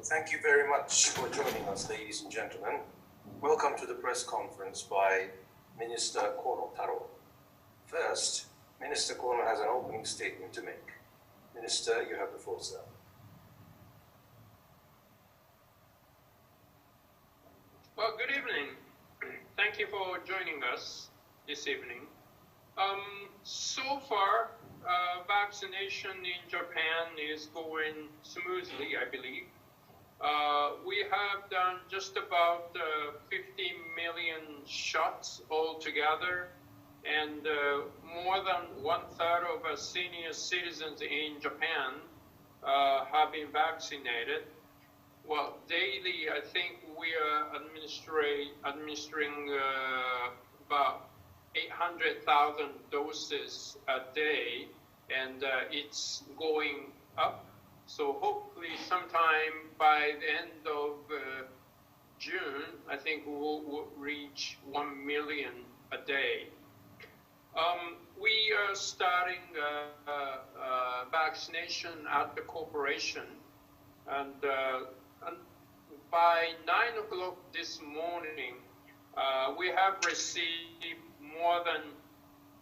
Thank you very much for joining us, ladies and gentlemen. Welcome to the press conference by Minister Kono Taro. First, Minister Kono has an opening statement to make. Minister, you have the floor, sir. Well, good evening. Thank you for joining us this evening. So far, vaccination in Japan is going smoothly, I believe. We have done just about 50 million shots altogether, and more than 1/3 of senior citizens in Japan have been vaccinated. Well, daily, I think we are administering about 800,000 doses a day, and it's going up. So hopefully sometime by the end of June, I think we'll reach 1 million a day. We are starting vaccination at the corporation, and by 9 o'clock this morning, we have received more than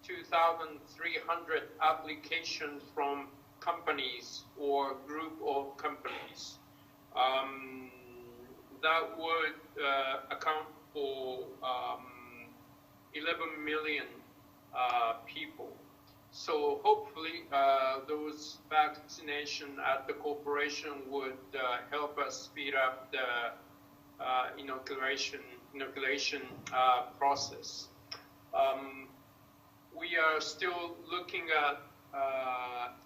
2,300 applications from companies or group of companies. That would account for 11 million people. So hopefully those vaccination at the corporation would help us speed up the inoculation process. We are still looking at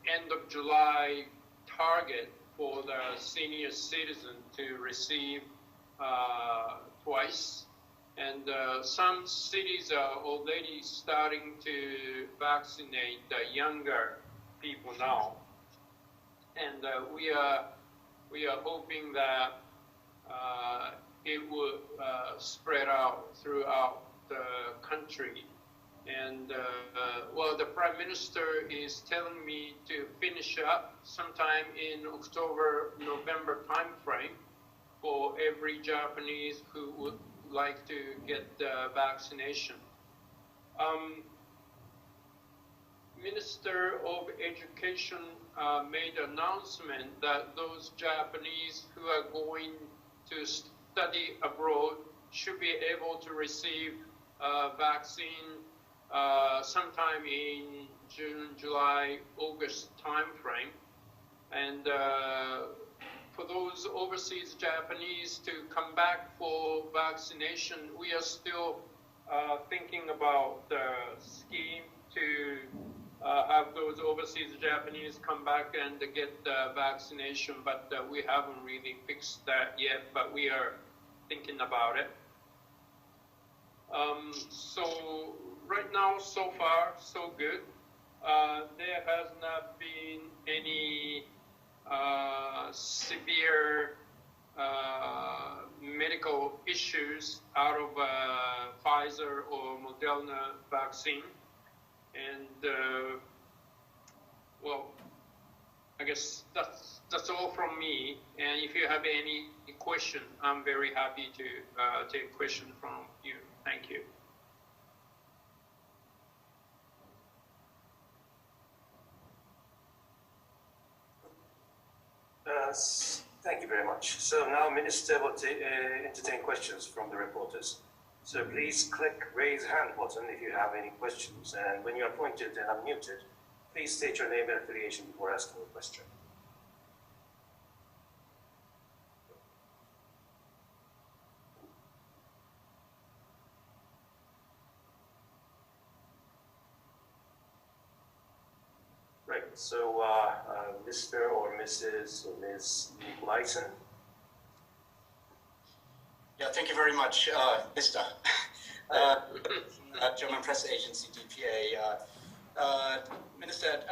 end of July target for the senior citizen to receive twice. And some cities are already starting to vaccinate the younger people now. And we are hoping that it will spread out throughout the country. And well, the Prime Minister is telling me to finish up sometime in October, November timeframe for every Japanese who would like to get the vaccination. Minister of Education made an announcement that those Japanese who are going to study abroad should be able to receive vaccine sometime in June, July, August timeframe. And for those overseas Japanese to come back for vaccination, we are still thinking about the scheme to have those overseas Japanese come back and get the vaccination, but we haven't really fixed that yet, but we are thinking about it. So right now, so far, so good. There has not been any severe medical issues out of Pfizer or Moderna vaccine. And well, I guess that's all from me. And if you have any question, I'm very happy to take question from you. Thank you. Thank you very much. So now Minister will entertain questions from the reporters. So please click raise hand button if you have any questions. And when you are appointed and unmuted, please state your name and affiliation before asking a question. Right, so Mr. or Mrs. or Ms. Nikolajsen. Yeah, thank you very much, Mr. German press agency, DPA. Minister,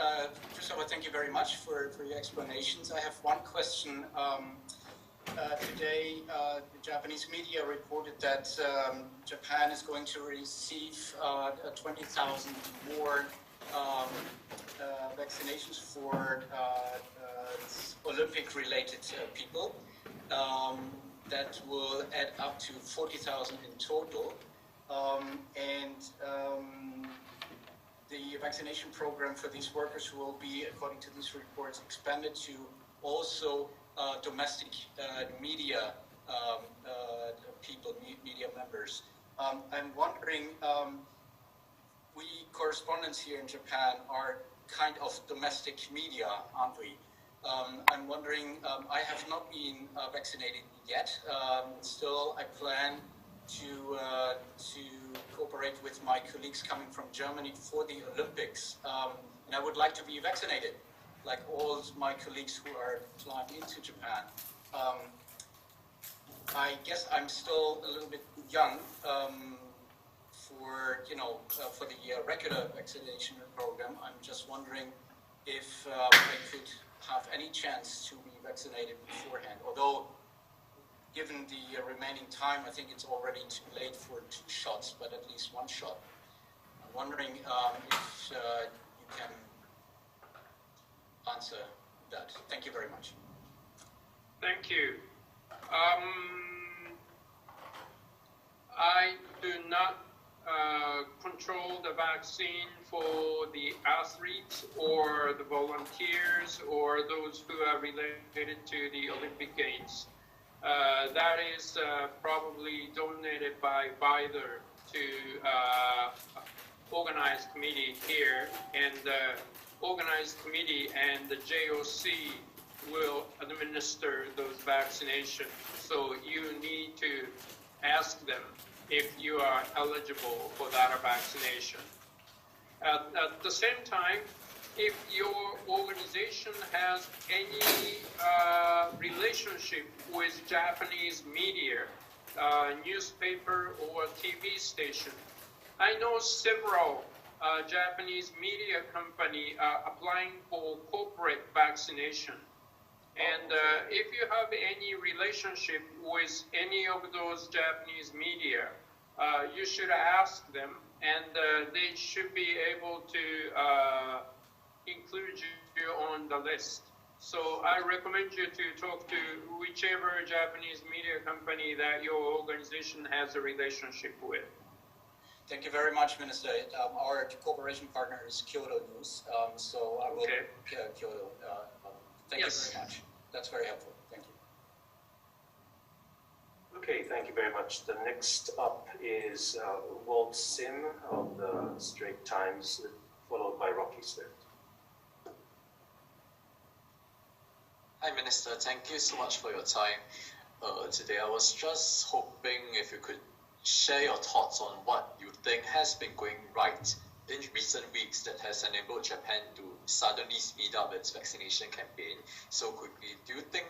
first of all, thank you very much for your explanations. I have one question. Today, the Japanese media reported that Japan is going to receive 20,000 more vaccinations for Olympic-related people. that will add up to 40,000 in total. The vaccination program for these workers will be, according to these reports, expanded to also domestic media people, media members. I'm wondering, we correspondents here in Japan are kind of domestic media, aren't we? I'm wondering, I have not been vaccinated yet. Still, I plan to cooperate with my colleagues coming from Germany for the Olympics. And I would like to be vaccinated, like all my colleagues who are flying into Japan. I guess I'm still a little bit young for the regular vaccination program. I'm just wondering if I could have any chance to be vaccinated beforehand. Although, given the remaining time, I think it's already too late for 2 shots, but at least 1 shot. I'm wondering if you can answer that. Thank you very much. Thank you. I do not control the vaccine for the athletes or the volunteers or those who are related to the Olympic Games. That is probably donated by Bider to organized committee here, and the organized committee and the JOC will administer those vaccinations. So you need to ask them if you are eligible for that vaccination. At the same time, if your organization has any relationship with Japanese media, newspaper or TV station, I know several Japanese media companies are applying for corporate vaccination. And if you have any relationship with any of those Japanese media, you should ask them, and they should be able to include you on the list. So I recommend you to talk to whichever Japanese media company that your organization has a relationship with. Thank you very much, Minister. Our cooperation partner is Kyoto News, so I will Kyoto. Thank you very much. That's very helpful. Thank you. Okay, thank you very much. The next up is Walt Sim of the Straits Times, followed by Rocky Swift. Hi, Minister. Thank you so much for your time today. I was just hoping if you could share your thoughts on what you think has been going right in recent weeks that has enabled Japan to suddenly speed up its vaccination campaign so quickly. Do you think,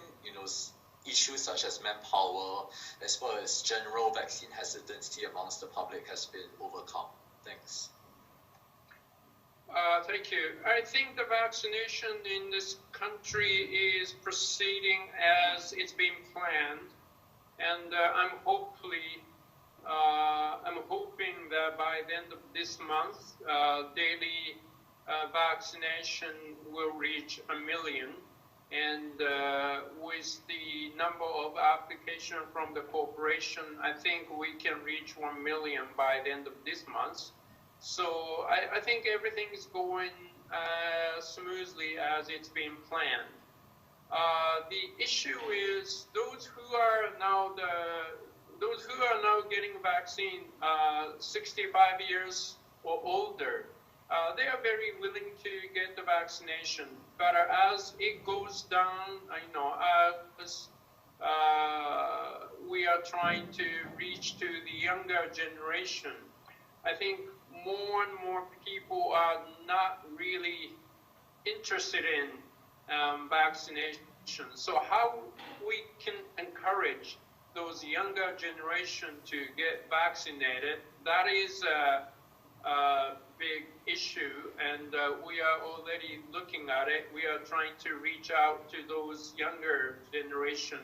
issues such as manpower as well as general vaccine hesitancy amongst the public has been overcome? Thanks. Thank you. I think the vaccination in this country is proceeding as it's been planned, and I'm hoping that by the end of this month, daily vaccination will reach 1 million, and with the number of applications from the corporation, I think we can reach 1 million by the end of this month. So I think everything is going smoothly as it's been planned. The issue is those who are now getting vaccine 65 years or older, they are very willing to get the vaccination. But as it goes down, as we are trying to reach to the younger generation, I think more and more people are not really interested in vaccination. So how we can encourage those younger generation to get vaccinated, that is a big issue, and we are already looking at it. We are trying to reach out to those younger generation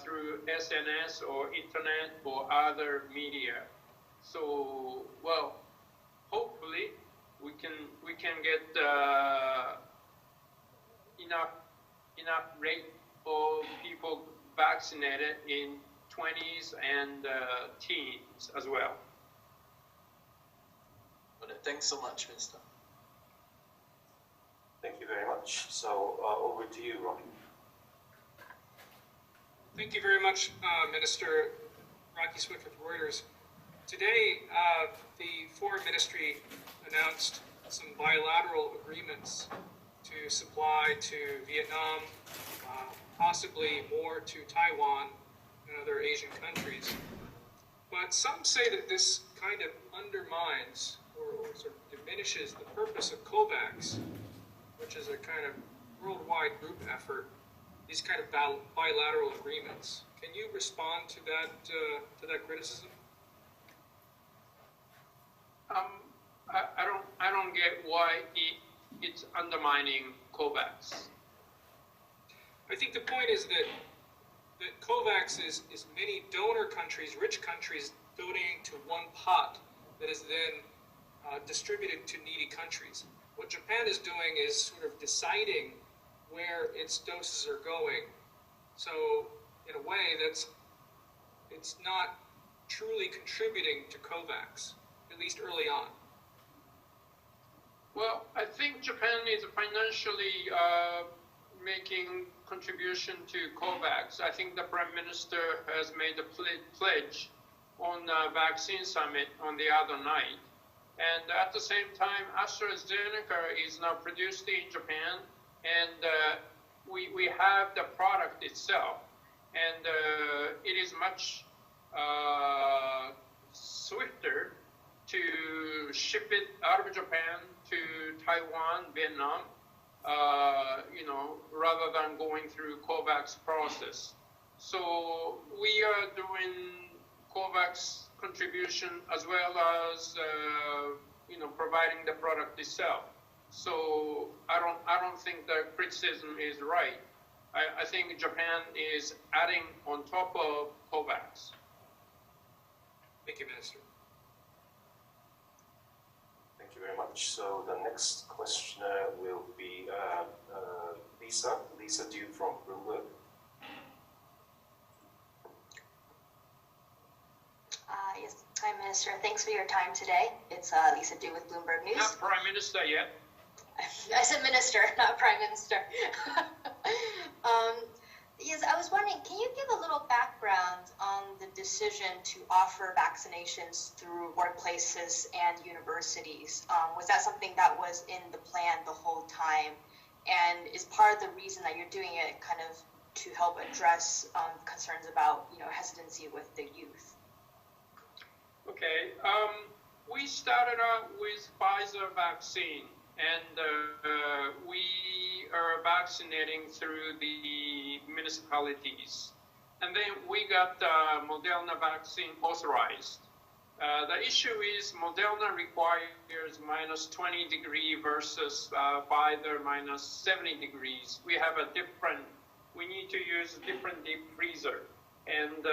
through SNS or internet or other media. So, well, hopefully we can get enough rate of people vaccinated in 20s and teens as well. Thanks so much, Minister. Thank you very much. So over to you, Rocky. Thank you very much, Minister. Rocky Swift with Reuters. Today, the Foreign Ministry announced some bilateral agreements to supply to Vietnam, possibly more to Taiwan and other Asian countries. But some say that this kind of undermines or sort of diminishes the purpose of COVAX, which is a kind of worldwide group effort, these kind of bilateral agreements. Can you respond to that criticism? I don't get why it's undermining COVAX. I think the point is that COVAX is many donor countries, rich countries, donating to one pot that is then distributed to needy countries. What Japan is doing is sort of deciding where its doses are going. So in a way, it's not truly contributing to COVAX, at least early on. Well, I think Japan is financially making contribution to COVAX. I think the Prime Minister has made a pledge on the vaccine summit on the other night. And at the same time, AstraZeneca is now produced in Japan, and we have the product itself. And it is much swifter to ship it out of Japan to Taiwan, Vietnam, rather than going through COVAX process. So we are doing COVAX contribution as well as providing the product itself. So I don't think the criticism is right. I think Japan is adding on top of COVAX. Thank you, Minister. Thank you very much. So the next questioner will be Lisa Dew from Bloomberg. Yes, Prime Minister, thanks for your time today. It's Lisa Dew with Bloomberg News. Not Prime Minister yet. I said Minister, not Prime Minister. Yes, I was wondering, can you give a little background on the decision to offer vaccinations through workplaces and universities? Was that something that was in the plan the whole time? And is part of the reason that you're doing it kind of to help address concerns about, hesitancy with the youth? Okay, we started out with Pfizer vaccine, and we are vaccinating through the municipalities. And then we got Moderna vaccine authorized. The issue is Moderna requires minus 20 degrees versus Pfizer minus 70 degrees. We need to use a different deep freezer. And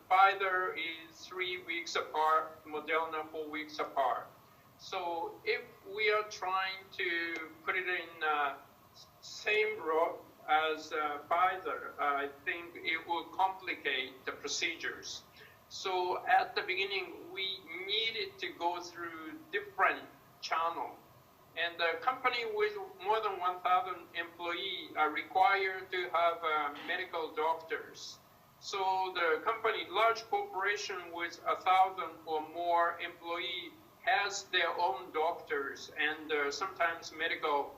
Pfizer is 3 weeks apart, Moderna 4 weeks apart. So if we are trying to put it in same row as Pfizer, I think it will complicate the procedures. So at the beginning, we needed to go through different channels. And the company with more than 1,000 employees are required to have medical doctors. So the company, large corporation with 1,000 or more employees, has their own doctors and sometimes medical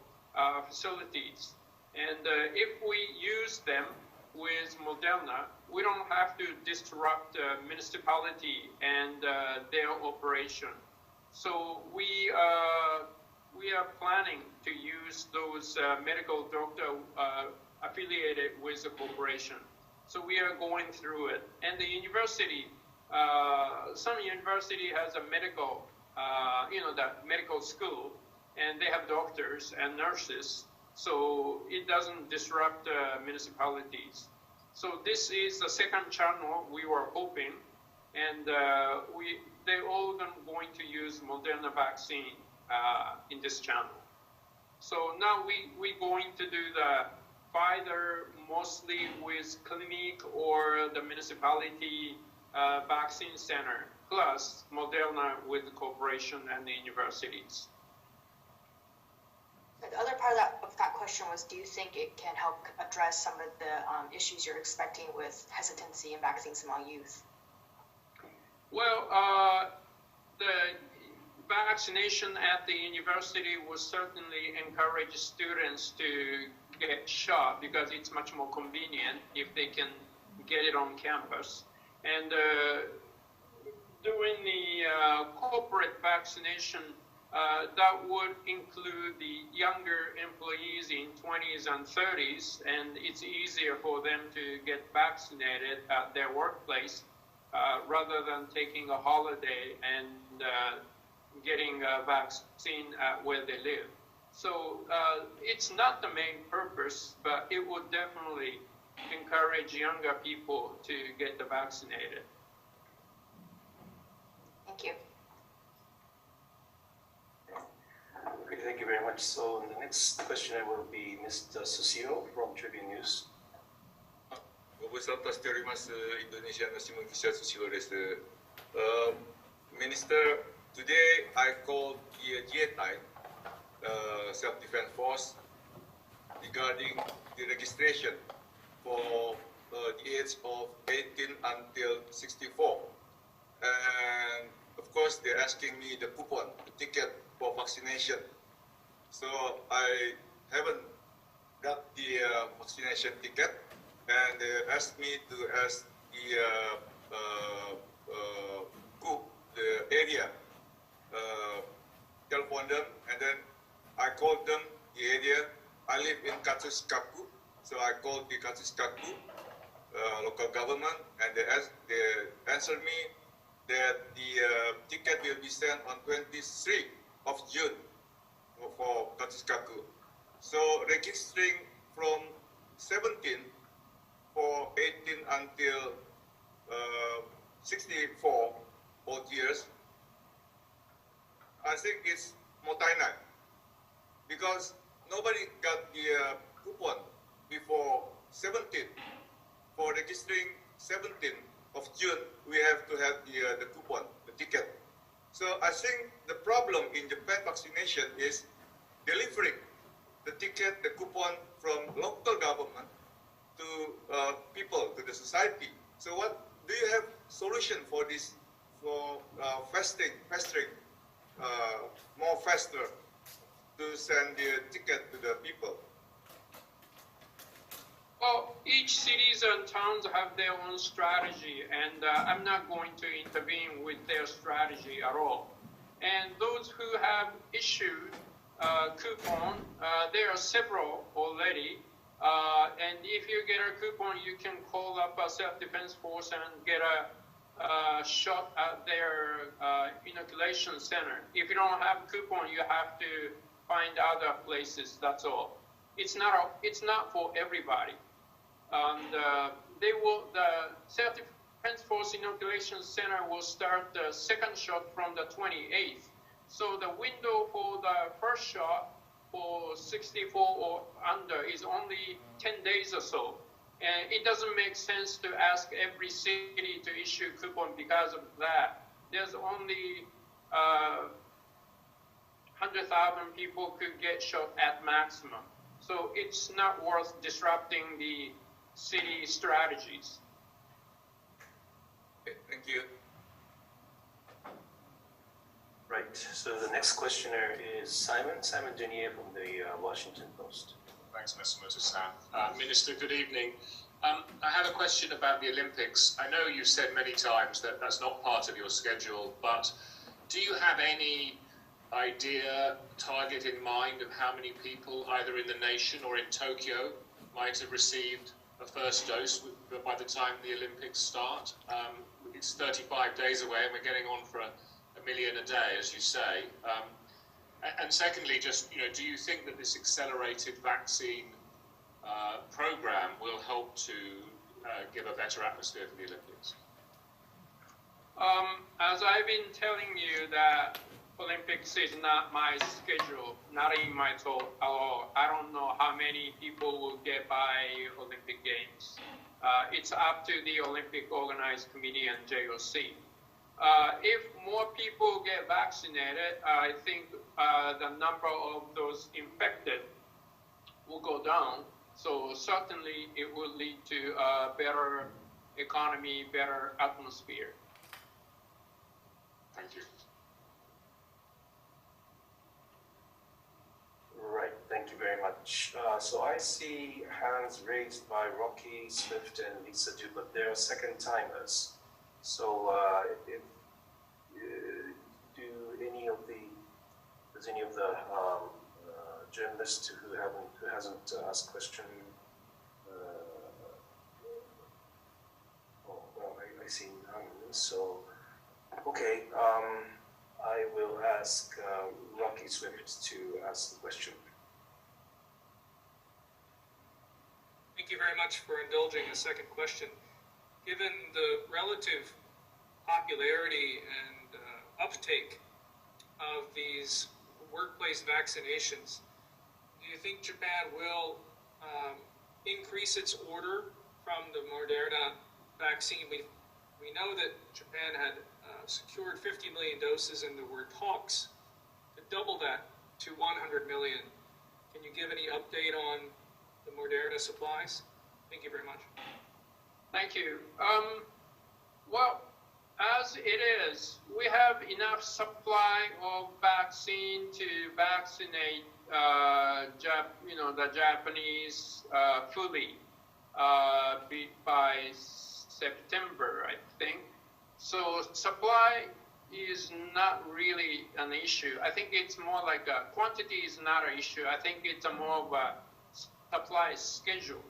facilities. And if we use them with Moderna, we don't have to disrupt the municipality and their operation. So we are planning to use those medical doctors affiliated with the corporation. So we are going through it. And the university, some university has a medical, the medical school, and they have doctors and nurses. So it doesn't disrupt municipalities. So this is the second channel we were hoping, and they're all going to use Moderna vaccine in this channel. So now we're going to do the Pfizer mostly with clinic or the municipality vaccine center, plus Moderna with the corporation and the universities. The other part of that question was, do you think it can help address some of the issues you're expecting with hesitancy in vaccines among youth? Well, the vaccination at the university will certainly encourage students to get shot because it's much more convenient if they can get it on campus. And during the corporate vaccination, that would include the younger employees in 20s and 30s, and it's easier for them to get vaccinated at their workplace rather than taking a holiday and getting a vaccine where they live. So it's not the main purpose, but it would definitely encourage younger people to get vaccinated. Thank you. Okay, thank you very much. So the next questioner will be Mr. Susio from Tribune News. ご無沙汰しております。インドネシアの新聞記者スシロです。Minister, today I called the 自衛隊 self-defense force regarding the registration for the age of 18 until 64. And of course, they're asking me the coupon, the ticket for vaccination. So I haven't got the vaccination ticket, and they asked me to ask the cook, the area, telephone them, and then I called them, the area. I live in Katsushikaku, so I called the Katsushikaku local government, and they answered me that the ticket will be sent on 23 of June for Katsushikaku. So registering from 17 for 18 until 64 odd years, I think it's motainai because nobody got the coupon before 17. For registering 17 of June, we have to have the coupon, the ticket. So I think the problem in Japan vaccination is delivering the ticket, the coupon from local government to people, to the society. So what do you have solution for this, for fastering, more faster to send the ticket to the people? Well, each cities and towns have their own strategy, and I'm not going to intervene with their strategy at all. And those who have issued coupon, there are several already. And if you get a coupon, you can call up a self-defense force and get a shot at their inoculation center. If you don't have a coupon, you have to find other places. That's all. It's not for everybody. And the self-defense force inoculation center will start the second shot from the 28th. So the window for the first shot for 64 or under is only 10 days or so. And it doesn't make sense to ask every city to issue coupon because of that. There's only 100,000 people could get shot at maximum. So it's not worth disrupting the city strategies. Okay, thank you. Right, so the next questioner is Simon Dunier from the Washington Post. Thanks, Mr. Mutasan. Minister, good evening. I had a question about the Olympics. I know you've said many times that that's not part of your schedule, but do you have any idea, target in mind of how many people, either in the nation or in Tokyo, might have received a first dose by the time the Olympics start? It's 35 days away, and we're getting on for a million a day, as you say. And secondly, just, do you think that this accelerated vaccine program will help to give a better atmosphere for the Olympics? As I've been telling you that Olympics is not my schedule, not in my thought at all. I don't know how many people will get by Olympic Games. It's up to the Olympic Organized Committee and JOC. If more people get vaccinated, I think the number of those infected will go down. So certainly it will lead to a better economy, better atmosphere. Thank you. Right, thank you very much. So I see hands raised by Rocky Swift and Lisa Du, but they are second timers. So does any of the journalists who hasn't asked question? I see none. So okay. I will ask Rocky Swift to ask the question. Thank you very much for indulging the second question. Given the relative popularity and uptake of these workplace vaccinations, do you think Japan will increase its order from the Moderna vaccine? We know that Japan had secured 50 million doses, and there were talks to double that to 100 million. Can you give any update on the Moderna supplies? Thank you very much. Thank you. Well, as it is, we have enough supply of vaccine to vaccinate the Japanese fully by September, I think. So supply is not really an issue. I think it's more like quantity is not an issue. I think it's more of a supply schedule.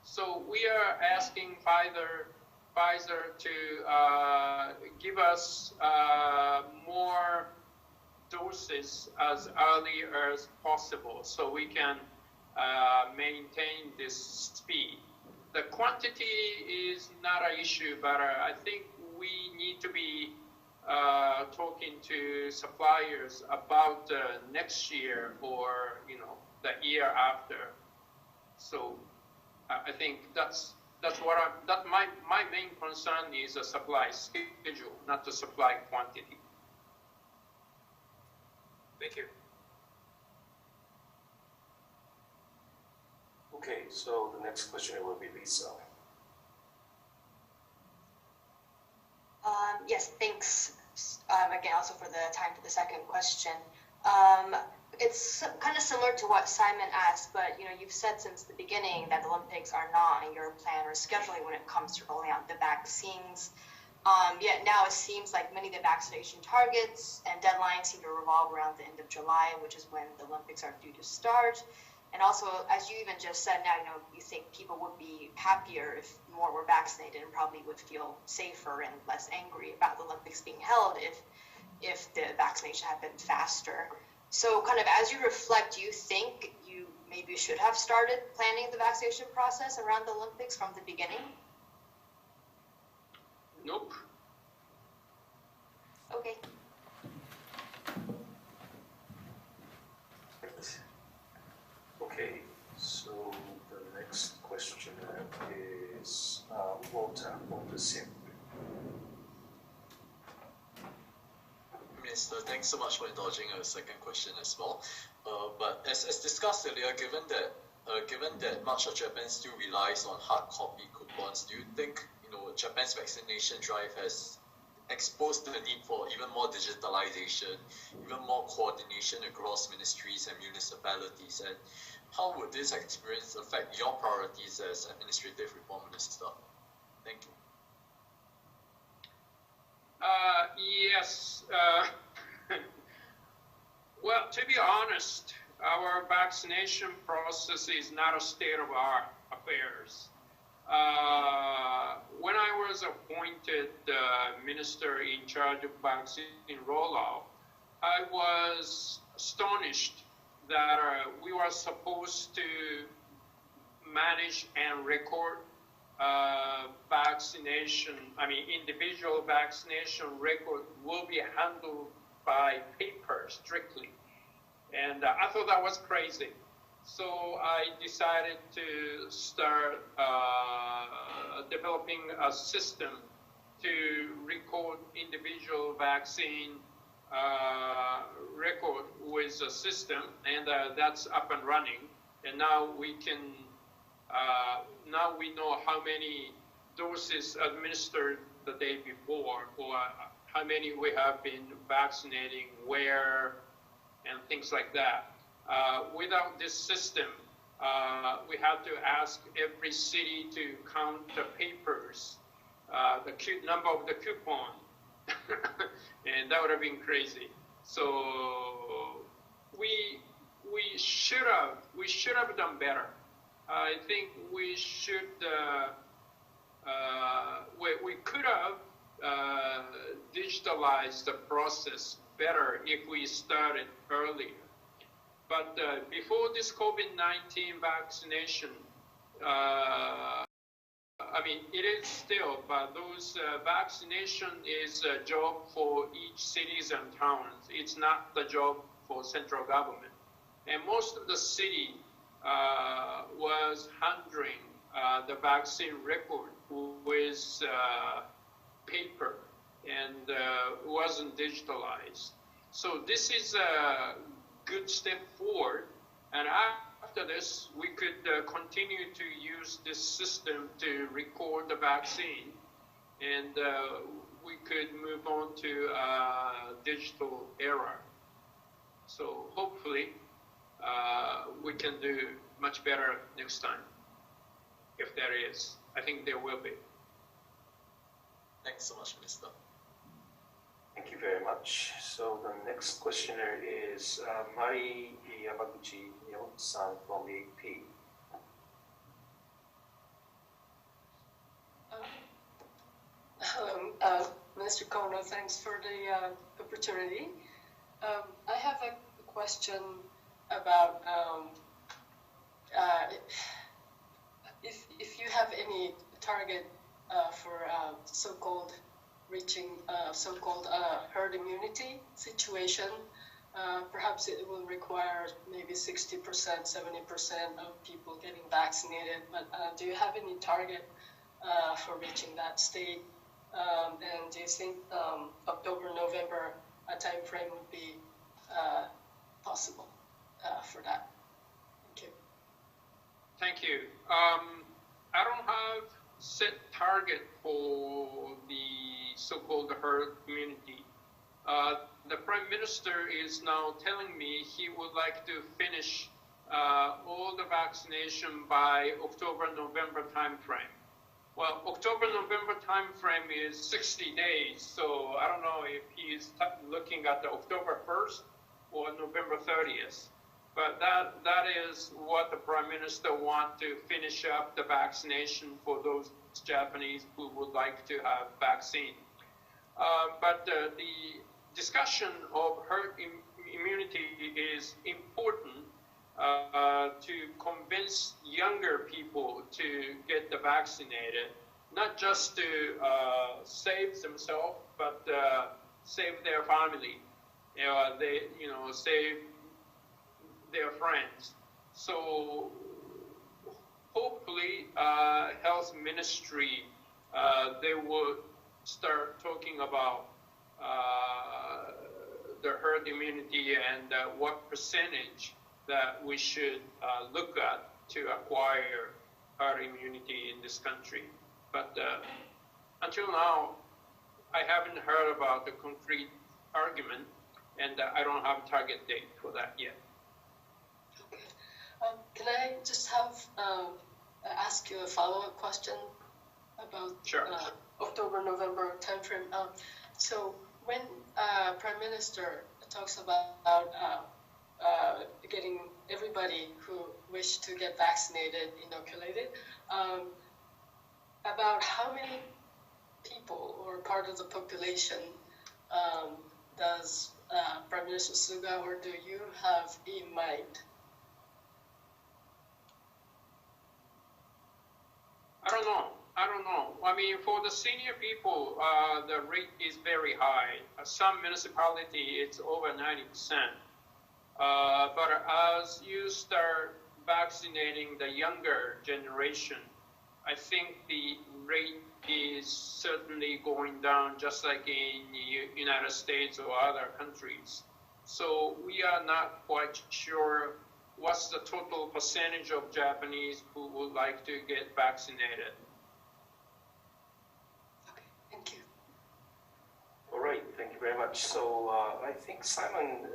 So we are asking Pfizer to give us more doses as early as possible so we can maintain this speed. The quantity is not an issue, but I think we need to be talking to suppliers about next year or the year after. So I think that's my main concern is the supply schedule, not the supply quantity. Thank you. Okay, so the next questioner will be Lisa. Yes, thanks again also for the time for the second question. It's kind of similar to what Simon asked, but you've said since the beginning that the Olympics are not in your plan or scheduling when it comes to rolling out the vaccines. Yet now it seems like many of the vaccination targets and deadlines seem to revolve around the end of July, which is when the Olympics are due to start. And also, as you even just said now, you think people would be happier if more were vaccinated and probably would feel safer and less angry about the Olympics being held if the vaccination had been faster. So kind of as you reflect, do you think you maybe should have started planning the vaccination process around the Olympics from the beginning? Nope. Okay. Okay, so the next questioner is Walter Sim. Minister, thanks so much for indulging a second question as well. But as discussed earlier, given that much of Japan still relies on hard copy coupons, do you think Japan's vaccination drive has exposed the need for even more digitalization, even more coordination across ministries and municipalities? And how would this experience affect your priorities as Administrative Reform Minister? Thank you. Yes. Well, to be honest, our vaccination process is not a state-of-the-art affairs. When I was appointed minister in charge of vaccine rollout, I was astonished that we were supposed to manage and record individual vaccination record will be handled by paper strictly. And I thought that was crazy. So I decided to start developing a system to record individual vaccine record with a system, and that's up and running. And now we can, now we know how many doses administered the day before, or how many we have been vaccinating, where, and things like that. Without this system, we have to ask every city to count the papers, the number of the coupon, and that would have been crazy. So we should have done better. I think we should we could have digitalized the process better if we started earlier. But before this COVID-19 vaccination, I mean, it is still, but those vaccination is a job for each cities and towns. It's not the job for central government. And most of the city was handling the vaccine record with paper and wasn't digitalized. So this is a good step forward. And after this, we could continue to use this system to record the vaccine, and we could move on to a digital era. So hopefully, we can do much better next time, if there is. I think there will be. Thanks so much, Minister. Thank you very much. So the next questioner is Mari Yamaguchi-san from AP. Hello, Mr. Kono, thanks for the opportunity. I have a question about if you have any target for so-called reaching so-called herd immunity situation. Perhaps it will require maybe 60%, 70% of people getting vaccinated, but do you have any target for reaching that state? And do you think October, November time frame would be possible for that? Thank you. Thank you. I don't have set target for the so-called herd immunity. The Prime Minister is now telling me he would like to finish all the vaccination by October, November timeframe. Well, October, November timeframe is 60 days, so I don't know if he's looking at the October 1st or November 30th. But that is what the Prime Minister wants to finish up the vaccination for those Japanese who would like to have vaccine. But the discussion of herd immunity is important to convince younger people to get the vaccinated, not just to save themselves, but save their family. Save their friends. So hopefully, Health Ministry, they would start talking about the herd immunity and what percentage that we should look at to acquire herd immunity in this country. But until now, I haven't heard about the concrete argument, and I don't have a target date for that yet. Okay. Can I just have ask you a follow-up question about Sure. October, November timeframe? So when Prime Minister talks about getting everybody who wish to get vaccinated inoculated, about how many people or part of the population does Prime Minister Suga or do you have in mind? I don't know. I don't know. I mean, for the senior people, the rate is very high. Some municipality, it's over 90%. But as you start vaccinating the younger generation, I think the rate is certainly going down, just like in the United States or other countries. So we are not quite sure what's the total percentage of Japanese who would like to get vaccinated. Okay, thank you. All right, thank you very much. So I think Simon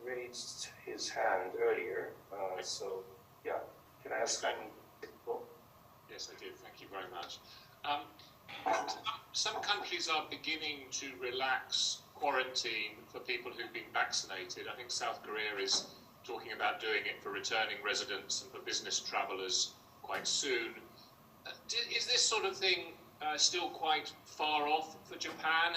raised his hand earlier. So yeah, can I ask Simon? Yes, I did. Thank you very much. Some countries are beginning to relax quarantine for people who've been vaccinated. I think South Korea is talking about doing it for returning residents and for business travelers quite soon. Is this sort of thing still quite far off for Japan?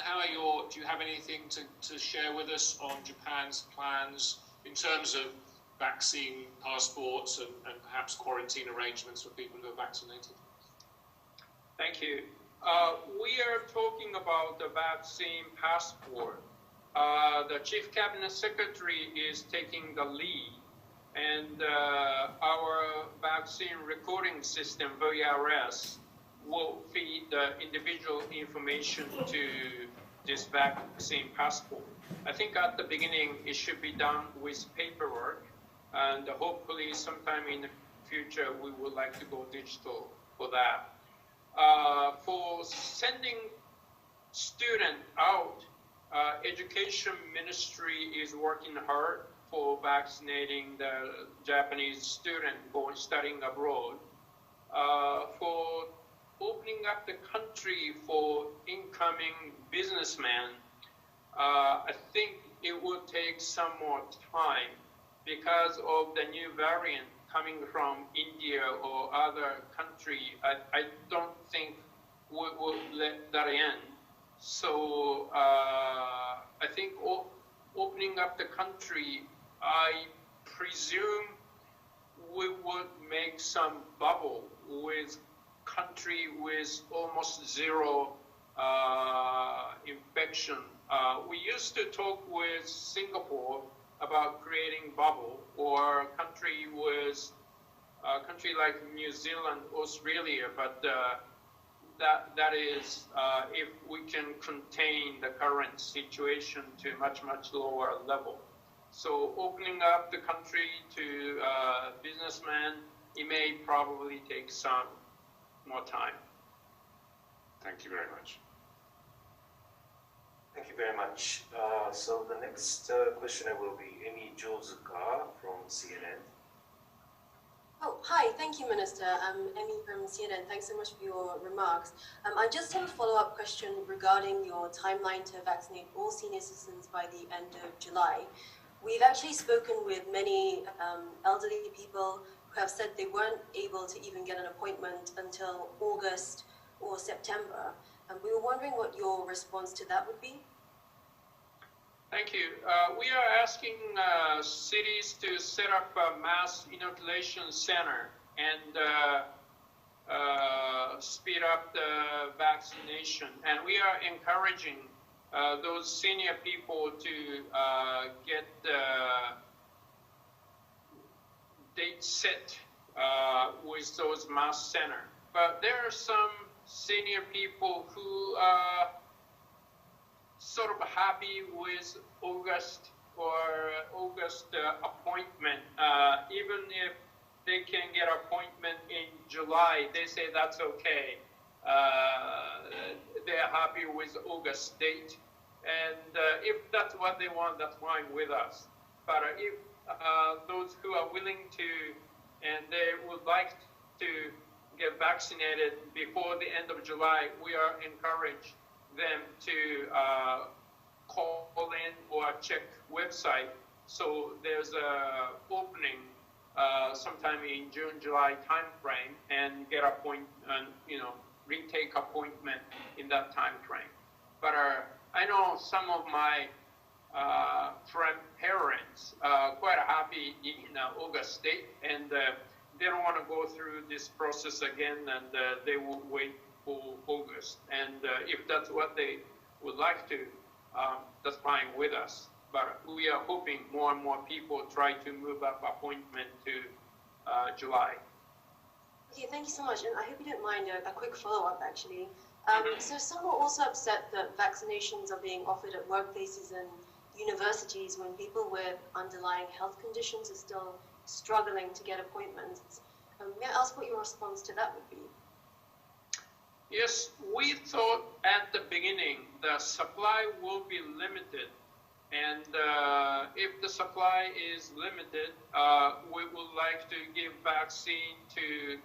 Do you have anything to share with us on Japan's plans in terms of vaccine passports and perhaps quarantine arrangements for people who are vaccinated? Thank you. We are talking about the vaccine passport. The Chief Cabinet Secretary is taking the lead, and our vaccine recording system, VRS, will feed the individual information to this vaccine passport. I think at the beginning it should be done with paperwork, and hopefully sometime in the future we would like to go digital for that. For sending students out, Education Ministry is working hard for vaccinating the Japanese student studying abroad. For opening up the country for incoming businessmen, I think it will take some more time because of the new variant coming from India or other country. I don't think we will let that end. So I think opening up the country, I presume we would make some bubble with country with almost zero infection. We used to talk with Singapore about creating bubble, or country like New Zealand, Australia, but that is if we can contain the current situation to much lower level. So opening up the country to businessmen, it may probably take some more time. Thank you very much. Thank you very much. So the next questioner will be Amy Jozuka from CNN. Oh, hi. Thank you, Minister. I'm Emmy from CNN. Thanks so much for your remarks. I just have a follow-up question regarding your timeline to vaccinate all senior citizens by the end of July. We've actually spoken with many elderly people who have said they weren't able to even get an appointment until August or September. And we were wondering what your response to that would be. Thank you. We are asking cities to set up a mass inoculation center and speed up the vaccination. And we are encouraging those senior people to get the date set with those mass center. But there are some senior people who are sort of happy with August appointment. Even if they can get appointment in July, they say that's okay. They're happy with August date. And if that's what they want, that's fine with us. But if those who are willing to and they would like to get vaccinated before the end of July, we are encouraging them to call in or check website. So there's a opening sometime in June, July time frame and get appointment, retake appointment in that time frame. But I know some of my friend parents quite happy in August date, and they don't want to go through this process again, and they will wait for August. And if that's what they would like to, that's fine with us. But we are hoping more and more people try to move up appointment to July. Okay, thank you so much. And I hope you don't mind a quick follow-up, actually. So some are also upset that vaccinations are being offered at workplaces and universities when people with underlying health conditions are still struggling to get appointments. May I ask what your response to that would be? Yes, we thought at the beginning the supply will be limited, and if the supply is limited, we would like to give vaccine to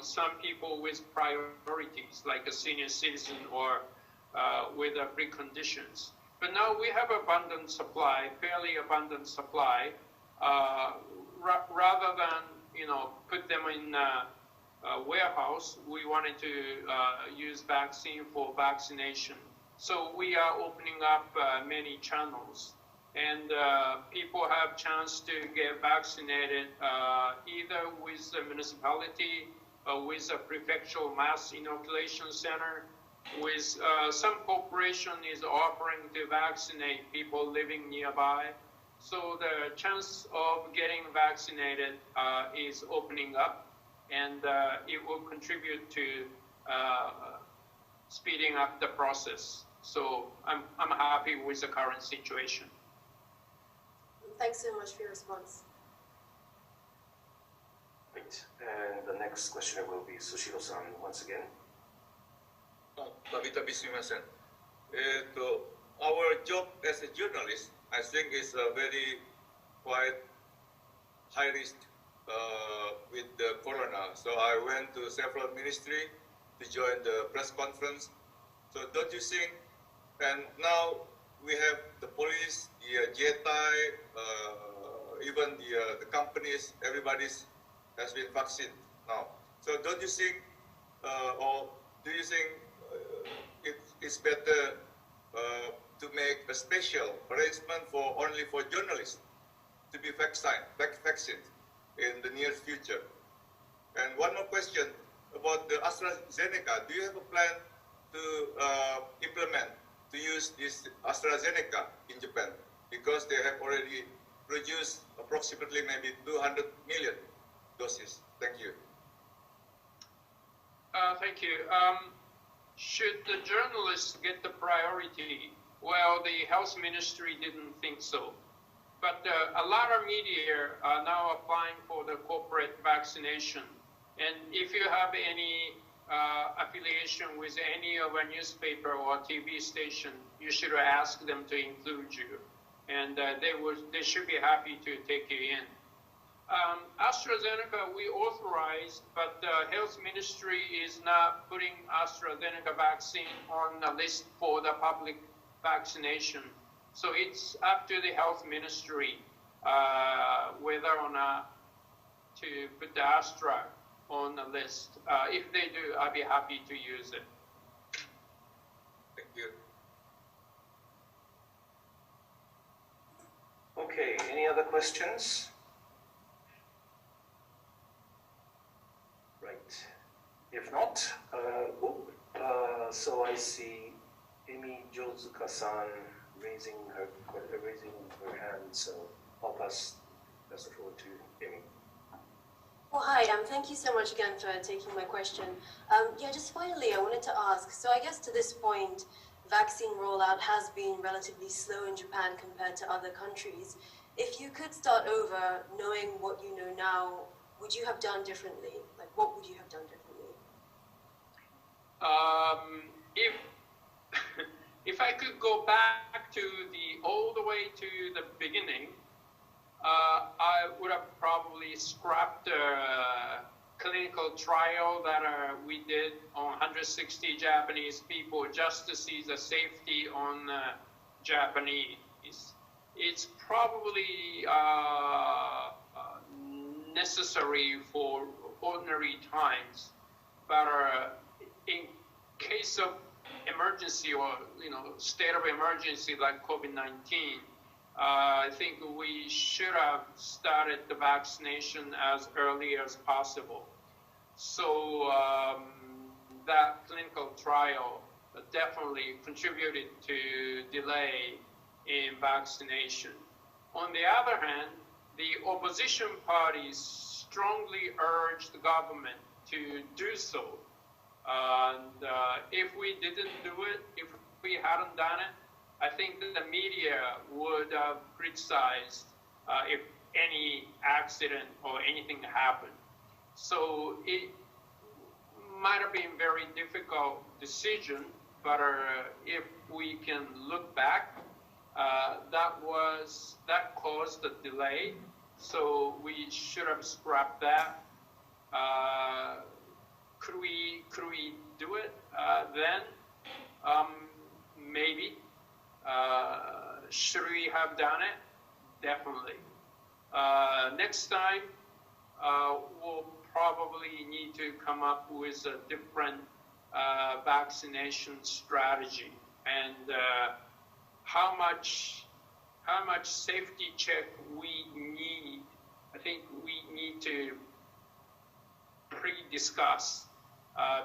some people with priorities, like a senior citizen or with preconditions. But now we have abundant supply, fairly abundant supply. Rather than put them in a warehouse, we wanted to use vaccine for vaccination. So we are opening up many channels, and people have chance to get vaccinated either with the municipality, with a prefectural mass inoculation center, with some corporation is offering to vaccinate people living nearby. So the chance of getting vaccinated is opening up, and it will contribute to speeding up the process. So I'm happy with the current situation. Thanks so much for your response. Right. And the next questioner will be Sushiro-san once again. Our job as a journalist, I think, is a very quite high risk with the corona. So I went to several ministries to join the press conference. So don't you think? And now we have the police, the JETI, even the companies, everybody's has been vaccinated now. So don't you think, or do you think it's better to make a special arrangement only for journalists to be vaccinated in the near future? And one more question about the AstraZeneca. Do you have a plan to implement, to use this AstraZeneca in Japan? Because they have already produced approximately maybe 200 million doses. Thank you. Thank you. Should the journalists get the priority? Well, the health ministry didn't think so. But a lot of media are now applying for the corporate vaccination. And if you have any affiliation with any of a newspaper or TV station, you should ask them to include you. And they should be happy to take you in. AstraZeneca we authorized, but the health ministry is not putting AstraZeneca vaccine on the list for the public vaccination. So it's up to the health ministry whether or not to put the Astra on the list. If they do, I'll be happy to use it. Thank you. Okay, any other questions? Right. If not, so I see Emi Jozuka-san raising her hand. So I'll pass the floor to Emi. Well, hi, thank you so much again for taking my question. Yeah, just finally, I wanted to ask, so I guess to this point, vaccine rollout has been relatively slow in Japan compared to other countries. If you could start over, knowing what you know now, would you have done differently? Like, what would you have done differently? If I could go back to all the way to the beginning, I would have probably scrapped the clinical trial that we did on 160 Japanese people just to see the safety on Japanese. It's probably necessary for ordinary times, but in case of emergency or state of emergency like COVID-19, I think we should have started the vaccination as early as possible. So that clinical trial definitely contributed to delay in vaccination. On the other hand, the opposition parties strongly urged the government to do so. And if we didn't do it, if we hadn't done it, I think that the media would have criticized if any accident or anything happened. So it might have been a very difficult decision, but if we can look back, that caused the delay. So we should have scrapped that. Could we do it then? Maybe. Should we have done it? Definitely. Next time, we'll probably need to come up with a different vaccination strategy, and how much safety check we need. I think we need to pre-discuss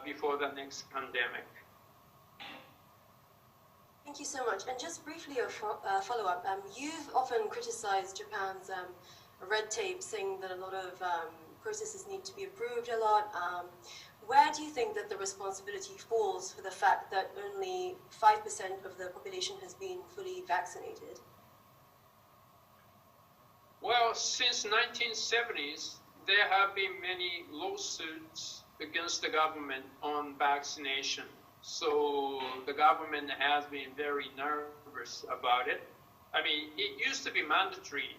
before the next pandemic. Thank you so much. And just briefly a follow-up. You've often criticized Japan's red tape, saying that a lot of processes need to be approved a lot. Where do you think that the responsibility falls for the fact that only 5% of the population has been fully vaccinated? Well, since 1970s, there have been many lawsuits against the government on vaccination. So the government has been very nervous about it. I mean, it used to be mandatory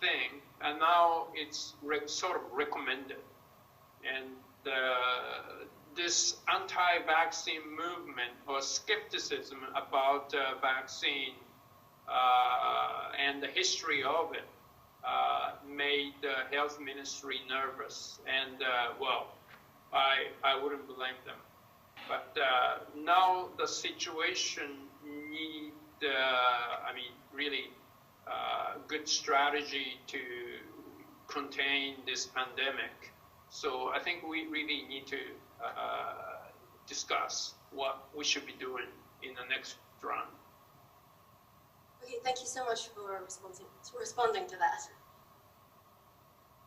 thing, and now it's sort of recommended. And this anti-vaccine movement or skepticism about vaccine and the history of it made the health ministry nervous. And well, I wouldn't blame them. But now the situation needs, I mean, really good strategy to contain this pandemic. So I think we really need to discuss what we should be doing in the next round. Okay, thank you so much for responding to that.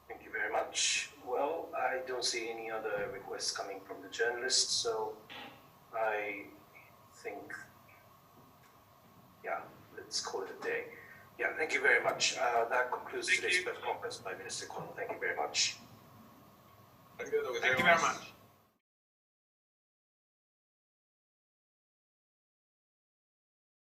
Thank you very much. Well, I don't see any other requests coming from the journalists, so I think, yeah, let's call it a day. Yeah, thank you very much. That concludes today's press conference by Minister Kono. Thank you very much. Thank you very much.